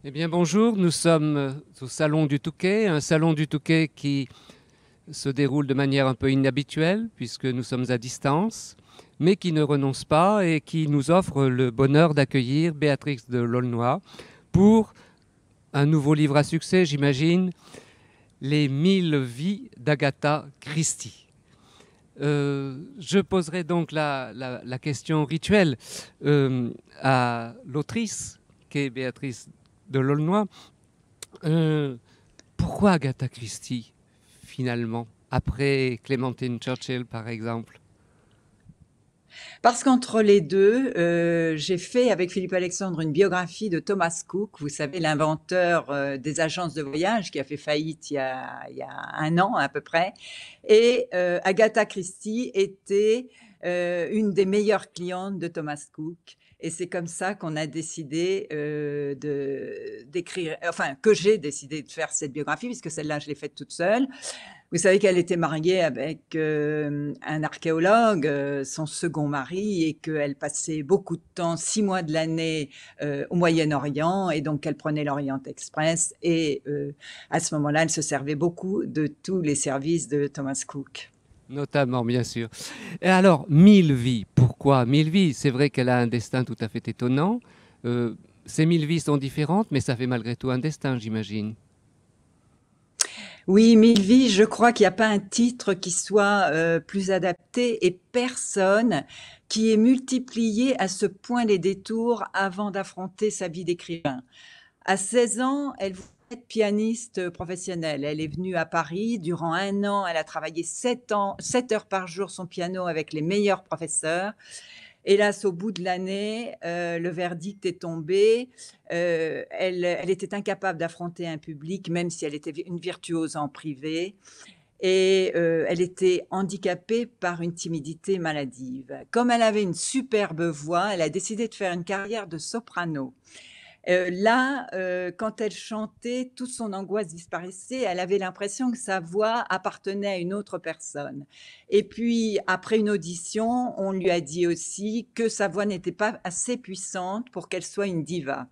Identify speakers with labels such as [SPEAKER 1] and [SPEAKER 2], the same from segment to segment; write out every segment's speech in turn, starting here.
[SPEAKER 1] Eh bien bonjour, nous sommes au Salon du Touquet, un salon du Touquet qui se déroule de manière un peu inhabituelle puisque nous sommes à distance, mais qui ne renonce pas et qui nous offre le bonheur d'accueillir Béatrix de L'aulnoy pour un nouveau livre à succès, j'imagine, Les 1000 vies d'Agatha Christie. Je poserai donc la question rituelle à l'autrice, qu'est Béatrice de L'aulnoy. Euh, Pourquoi Agatha Christie, finalement, après Clémentine Churchill, par exemple?
[SPEAKER 2] Parce qu'entre les deux, j'ai fait avec Philippe Alexandre une biographie de Thomas Cook, vous savez, l'inventeur des agences de voyage qui a fait faillite il y a un an à peu près. Et Agatha Christie était une des meilleures clientes de Thomas Cook. Et c'est comme ça qu'on a décidé d'écrire, enfin que j'ai décidé de faire cette biographie, puisque celle-là, je l'ai faite toute seule. Vous savez qu'elle était mariée avec un archéologue, son second mari, et qu'elle passait beaucoup de temps, 6 mois de l'année, au Moyen-Orient, et donc elle prenait l'Orient Express. Et à ce moment-là, elle se servait beaucoup de tous les services de Thomas Cook.
[SPEAKER 1] Notamment, bien sûr. Et alors, 1000 vies, pourquoi 1000 vies? C'est vrai qu'elle a un destin tout à fait étonnant. Euh, Ces 1000 vies sont différentes, mais ça fait malgré tout un destin, j'imagine.
[SPEAKER 2] Oui, Mille vies, je crois qu'il n'y a pas un titre qui soit plus adapté et personne qui ait multiplié à ce point les détours avant d'affronter sa vie d'écrivain. À 16 ans, elle voulait être pianiste professionnelle. Elle est venue à Paris. Durant un an, elle a travaillé 7 ans, 7 heures par jour son piano avec les meilleurs professeurs. Hélas, au bout de l'année, le verdict est tombé. Elle était incapable d'affronter un public, même si elle était une virtuose en privé. Et elle était handicapée par une timidité maladive. Comme elle avait une superbe voix, elle a décidé de faire une carrière de soprano. Là, quand elle chantait, toute son angoisse disparaissait. Elle avait l'impression que sa voix appartenait à une autre personne. Et puis, après une audition, on lui a dit aussi que sa voix n'était pas assez puissante pour qu'elle soit une diva.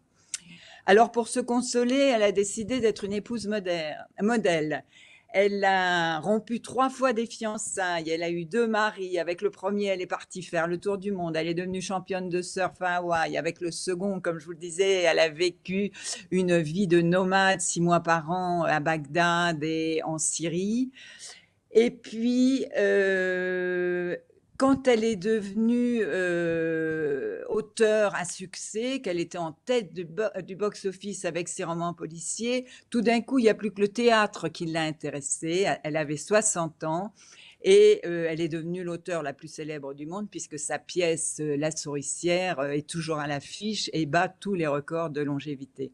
[SPEAKER 2] Alors, pour se consoler, elle a décidé d'être une épouse modèle. Elle a rompu 3 fois des fiançailles. Elle a eu 2 maris. Avec le premier, elle est partie faire le tour du monde. Elle est devenue championne de surf à Hawaï. Avec le second, comme je vous le disais, elle a vécu une vie de nomade 6 mois par an à Bagdad et en Syrie. Et puis, quand elle est devenue auteure à succès, qu'elle était en tête du box-office avec ses romans policiers, tout d'un coup, il n'y a plus que le théâtre qui l'a intéressée. Elle avait 60 ans et elle est devenue l'auteure la plus célèbre du monde puisque sa pièce La Souricière est toujours à l'affiche et bat tous les records de longévité.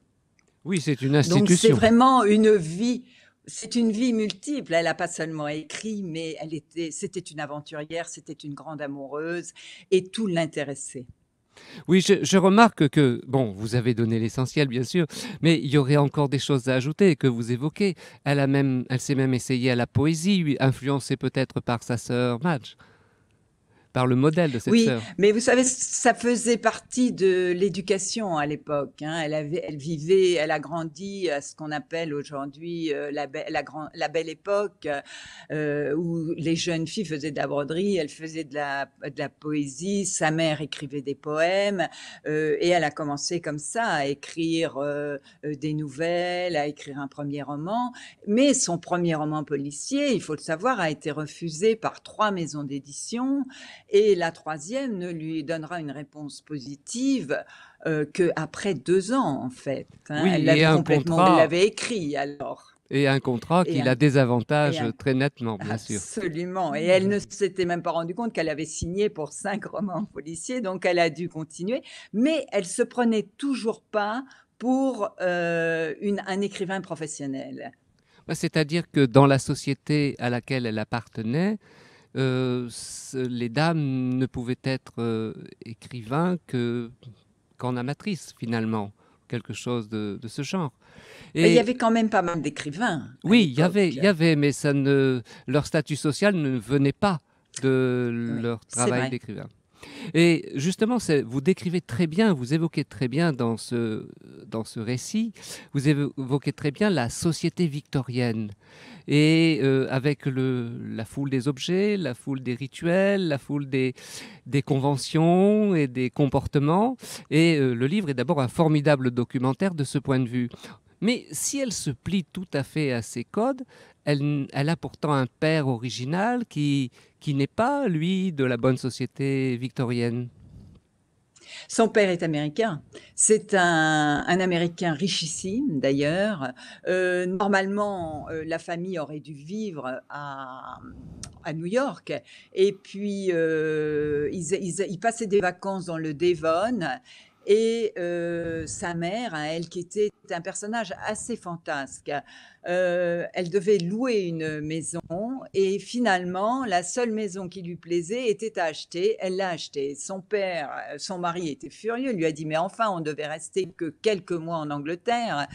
[SPEAKER 1] Oui, c'est une
[SPEAKER 2] Donc c'est
[SPEAKER 1] institution.
[SPEAKER 2] vraiment une vie, c'est une vie multiple. Elle n'a pas seulement écrit, mais c'était une aventurière, c'était une grande amoureuse et tout l'intéressait.
[SPEAKER 1] Oui, je remarque que, bon, vous avez donné l'essentiel, bien sûr, mais il y aurait encore des choses à ajouter que vous évoquez. Elle s'est même essayée à la poésie, influencée peut-être par sa sœur Madge, par le modèle de cette
[SPEAKER 2] Oui,
[SPEAKER 1] sœur.
[SPEAKER 2] mais vous savez, ça faisait partie de l'éducation à l'époque, hein. Elle vivait, elle a grandi à ce qu'on appelle aujourd'hui la belle époque, où les jeunes filles faisaient de la broderie, elle faisait de la poésie, sa mère écrivait des poèmes, et elle a commencé comme ça à écrire des nouvelles, à écrire un premier roman. Mais son premier roman policier, il faut le savoir, a été refusé par 3 maisons d'édition. Et la troisième ne lui donnera une réponse positive qu'après 2 ans, en fait, hein.
[SPEAKER 1] Oui,
[SPEAKER 2] Elle l'avait complètement, elle l'avait écrit alors.
[SPEAKER 1] et un contrat
[SPEAKER 2] Et
[SPEAKER 1] qui la
[SPEAKER 2] un, et
[SPEAKER 1] désavantage
[SPEAKER 2] un-
[SPEAKER 1] très nettement, bien sûr.
[SPEAKER 2] Absolument. Et elle ne s'était même pas rendue compte qu'elle avait signé pour 5 romans policiers, donc elle a dû continuer. Mais elle se prenait toujours pas pour un écrivain professionnel.
[SPEAKER 1] Bah, c'est-à-dire que dans la société à laquelle elle appartenait, les dames ne pouvaient être écrivains qu'en amatrices, finalement, quelque chose de ce genre.
[SPEAKER 2] Mais il y
[SPEAKER 1] Et
[SPEAKER 2] avait quand même pas mal d'écrivains à
[SPEAKER 1] oui, il
[SPEAKER 2] l'époque.
[SPEAKER 1] y avait, mais leur statut social ne venait pas de
[SPEAKER 2] Oui,
[SPEAKER 1] leur
[SPEAKER 2] c'est
[SPEAKER 1] travail
[SPEAKER 2] vrai.
[SPEAKER 1] d'écrivain. Et justement, vous décrivez très bien, vous évoquez très bien dans ce récit, vous évoquez très bien la société victorienne. Et avec la foule des objets, la foule des rituels, la foule des conventions et des comportements. Et le livre est d'abord un formidable documentaire de ce point de vue. Mais si elle se plie tout à fait à ces codes, elle a pourtant un père original qui n'est pas, lui, de la bonne société victorienne.
[SPEAKER 2] Son père est américain. C'est un Américain richissime d'ailleurs. Normalement, la famille aurait dû vivre à New York et puis, ils passaient des vacances dans le Devon et sa mère, à elle, qui était un personnage assez fantasque, elle devait louer une maison et finalement, la seule maison qui lui plaisait était à acheter. Elle l'a achetée. Son père, son mari était furieux, lui a dit: «Mais enfin, on devait rester que quelques mois en Angleterre»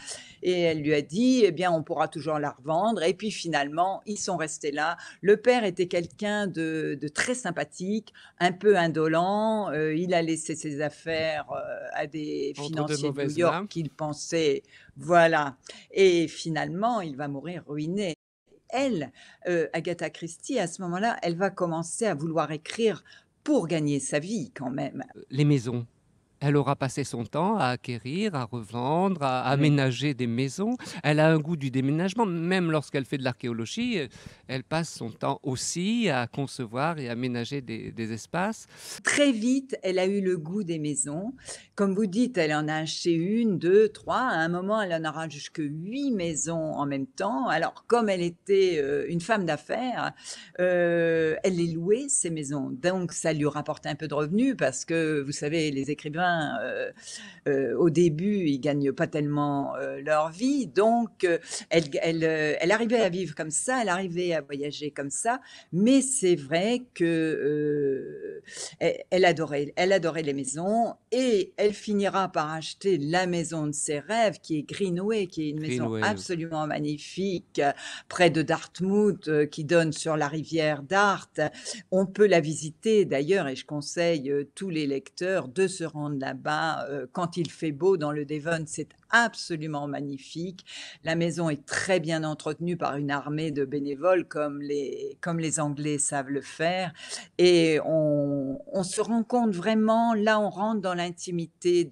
[SPEAKER 2] et elle lui a dit: «Eh bien, on pourra toujours la revendre» et puis finalement, ils sont restés là. Le père était quelqu'un de très sympathique, un peu indolent, il a laissé ses affaires, à des
[SPEAKER 1] Entre de
[SPEAKER 2] financiers de New
[SPEAKER 1] mauvaises
[SPEAKER 2] York
[SPEAKER 1] mains.
[SPEAKER 2] qu'il pensait voilà et finalement, il va mourir ruiné. Elle, Agatha Christie, à ce moment-là, elle va commencer à vouloir écrire pour gagner sa vie quand même.
[SPEAKER 1] Les maisons. Elle aura passé son temps à acquérir, à revendre, à
[SPEAKER 2] Oui.
[SPEAKER 1] aménager des maisons. Elle a un goût du déménagement. Même lorsqu'elle fait de l'archéologie, elle passe son temps aussi à concevoir et aménager des espaces.
[SPEAKER 2] Très vite, elle a eu le goût des maisons. Comme vous dites, elle en a acheté une, 2, 3. À un moment, elle en aura jusque 8 maisons en même temps. Alors, comme elle était, une femme d'affaires, elle les louait ces maisons. Donc ça lui rapportait un peu de revenus parce que vous savez, les écrivains, au début, ils gagnent pas tellement, leur vie. Donc elle arrivait à vivre comme ça, elle arrivait à voyager comme ça. Mais c'est vrai que, elle adorait les maisons et elle finira par acheter la maison de ses rêves qui est Greenway, qui est une maison
[SPEAKER 1] Greenway.
[SPEAKER 2] absolument magnifique, près de Dartmouth, qui donne sur la rivière Dart. On peut la visiter d'ailleurs et je conseille, tous les lecteurs de se rendre là-bas, quand il fait beau dans le Devon, c'est absolument magnifique. La maison est très bien entretenue par une armée de bénévoles comme les Anglais savent le faire et on se rend compte vraiment, là, on rentre dans l'intimité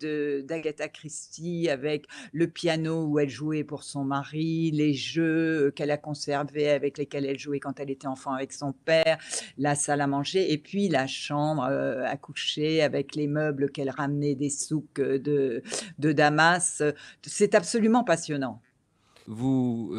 [SPEAKER 2] d'Agatha Christie avec le piano où elle jouait pour son mari, les jeux, qu'elle a conservés avec lesquels elle jouait quand elle était enfant avec son père, la salle à manger et puis la chambre, à coucher avec les meubles qu'elle ramenait des souks, de Damas. C'est absolument passionnant.
[SPEAKER 1] Vous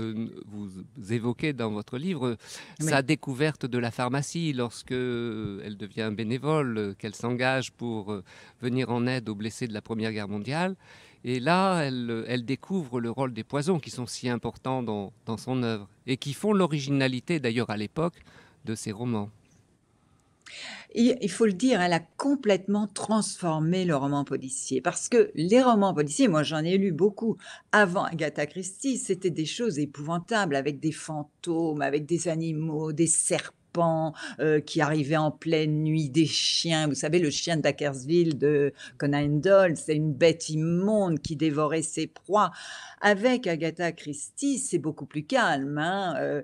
[SPEAKER 1] évoquez dans votre livre sa
[SPEAKER 2] Oui.
[SPEAKER 1] découverte de la pharmacie lorsque elle devient bénévole, qu'elle s'engage pour venir en aide aux blessés de la Première Guerre mondiale. Et là, elle découvre le rôle des poisons qui sont si importants dans son œuvre et qui font l'originalité d'ailleurs à l'époque de ses romans.
[SPEAKER 2] Et il faut le dire, elle a complètement transformé le roman policier parce que les romans policiers, moi j'en ai lu beaucoup avant Agatha Christie, c'était des choses épouvantables avec des fantômes, avec des animaux, des serpents, qui arrivaient en pleine nuit, des chiens. Vous savez, le chien de Dackersville de Conan Doyle, c'est une bête immonde qui dévorait ses proies. Avec Agatha Christie, c'est beaucoup plus calme, hein,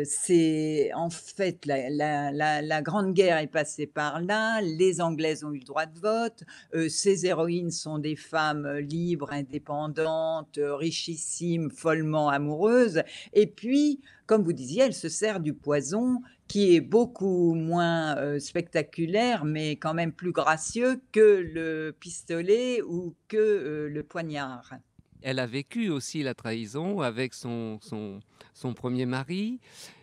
[SPEAKER 2] c'est en fait la Grande Guerre est passée par là, les Anglaises ont eu le droit de vote, ces héroïnes sont des femmes, libres, indépendantes, richissimes, follement amoureuses et puis, comme vous disiez, elle se sert du poison qui est beaucoup moins, spectaculaire, mais quand même plus gracieux que le pistolet ou que, le poignard.
[SPEAKER 1] Elle a vécu aussi la trahison avec son premier mari.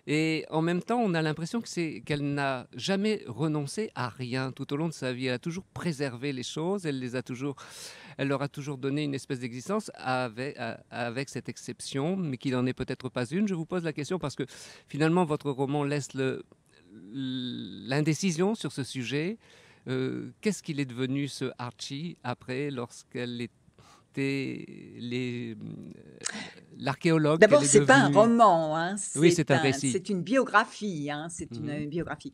[SPEAKER 1] Et en même temps, on a l'impression qu'elle n'a jamais renoncé à rien tout au long de sa vie. Elle a toujours préservé les choses, elle leur a toujours donné une espèce d'existence avec cette exception, mais qui n'en est peut-être pas une. Je vous pose la question parce que finalement, votre roman laisse l'indécision sur ce sujet. Qu'est-ce qu'il est devenu ce Archie après, lorsqu'elle était les, l'archéologue qu'elle
[SPEAKER 2] D'abord,
[SPEAKER 1] est
[SPEAKER 2] c'est pas un
[SPEAKER 1] devenue.
[SPEAKER 2] roman, hein,
[SPEAKER 1] Oui, c'est un récit.
[SPEAKER 2] c'est une biographie, hein, c'est
[SPEAKER 1] Mhm.
[SPEAKER 2] une biographie.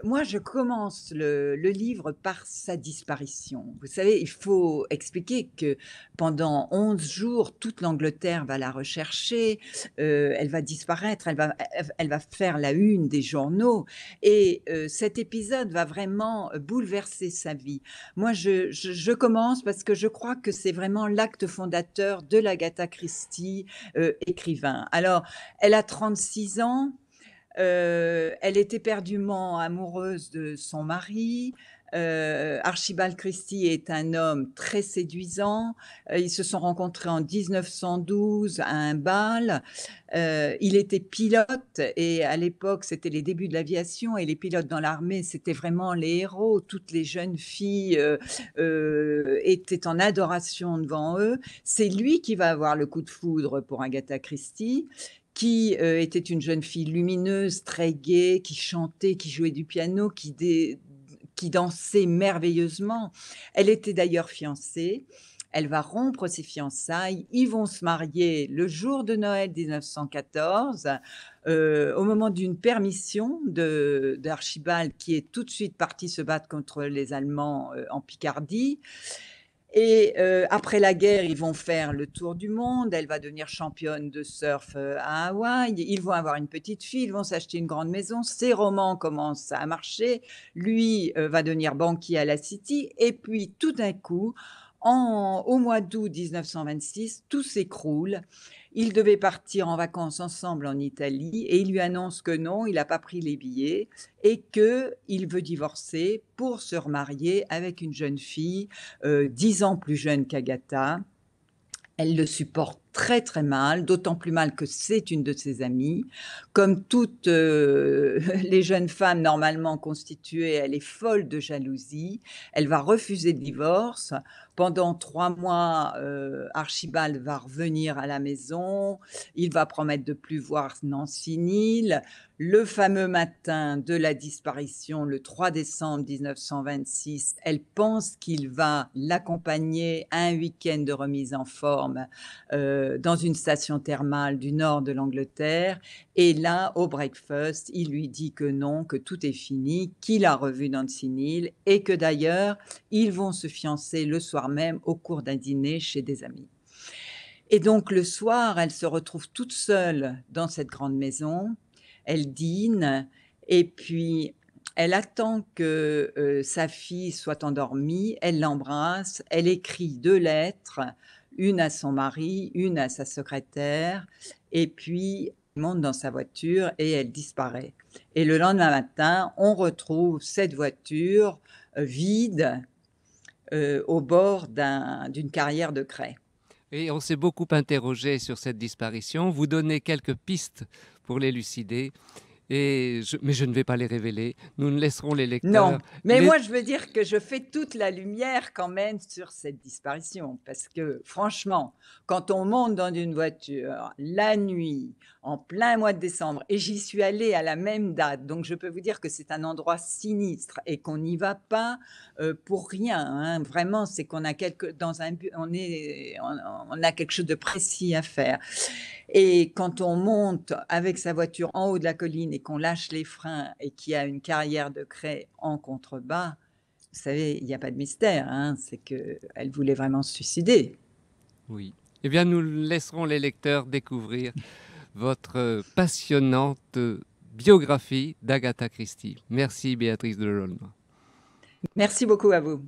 [SPEAKER 2] Moi, je commence le livre par sa disparition. Vous savez, il faut expliquer que pendant 11 jours, toute l'Angleterre va la rechercher, elle va disparaître, elle va faire la une des journaux et cet épisode va vraiment bouleverser sa vie. Moi, je commence parce que je crois que c'est vraiment l'acte fondateur de l'Agatha Christie, écrivain. Alors, elle a 36 ans, elle est éperdument amoureuse de son mari. Archibald Christie est un homme très séduisant. Ils se sont rencontrés en 1912 à un bal. Il était pilote et à l'époque, c'était les débuts de l'aviation et les pilotes dans l'armée, c'était vraiment les héros. Toutes les jeunes filles étaient en adoration devant eux. C'est lui qui va avoir le coup de foudre pour Agatha Christie, qui était une jeune fille lumineuse, très gaie, qui chantait, qui jouait du piano, qui dansait merveilleusement. Elle était d'ailleurs fiancée. Elle va rompre ses fiançailles. Ils vont se marier le jour de Noël 1914, au moment d'une permission d'Archibald, qui est tout de suite parti se battre contre les Allemands en Picardie. Et après la guerre, ils vont faire le tour du monde. Elle va devenir championne de surf à Hawaï. Ils vont avoir une petite fille, ils vont s'acheter une grande maison. Ses romans commencent à marcher. Lui va devenir banquier à la City. Et puis, tout d'un coup, au mois d'août 1926, tout s'écroule. Ils devaient partir en vacances ensemble en Italie et il lui annonce que non, il n'a pas pris les billets et qu'il veut divorcer pour se remarier avec une jeune fille 10 ans plus jeune qu'Agatha. Elle le supporte très très mal, d'autant plus mal que c'est une de ses amies. Comme toutes les jeunes femmes normalement constituées, elle est folle de jalousie. Elle va refuser le divorce. Pendant 3 mois, Archibald va revenir à la maison. Il va promettre de plus voir Nancy Neal. Le fameux matin de la disparition, le 3 décembre 1926, elle pense qu'il va l'accompagner à un week-end de remise en forme dans une station thermale du nord de l'Angleterre. Et là, au breakfast, il lui dit que non, que tout est fini, qu'il a revu Nancy Neal et que d'ailleurs, ils vont se fiancer le soir même au cours d'un dîner chez des amis. Et donc le soir, elle se retrouve toute seule dans cette grande maison. Elle dîne et puis elle attend que sa fille soit endormie. Elle l'embrasse. Elle écrit 2 lettres, une à son mari, une à sa secrétaire. Et puis elle monte dans sa voiture et elle disparaît. Et le lendemain matin, on retrouve cette voiture vide au bord d'une carrière de craie.
[SPEAKER 1] Et on s'est beaucoup interrogé sur cette disparition. Vous donnez quelques pistes pour l'élucider, mais je ne vais pas les révéler. Nous ne laisserons les lecteurs.
[SPEAKER 2] Non, mais moi je veux dire que je fais toute la lumière quand même sur cette disparition parce que franchement, quand on monte dans une voiture la nuit, en plein mois de décembre et j'y suis allée à la même date, donc je peux vous dire que c'est un endroit sinistre et qu'on n'y va pas, pour rien, hein. Vraiment, c'est qu'on a dans un but on a quelque chose de précis à faire. Et quand on monte avec sa voiture en haut de la colline et qu'on lâche les freins et qu'il y a une carrière de craie en contrebas, vous savez, il n'y a pas de mystère, hein, c'est qu'elle voulait vraiment se suicider.
[SPEAKER 1] Oui. Eh bien, nous laisserons les lecteurs découvrir votre passionnante biographie d'Agatha Christie. Merci Béatrice de Lolme.
[SPEAKER 2] Merci beaucoup à vous.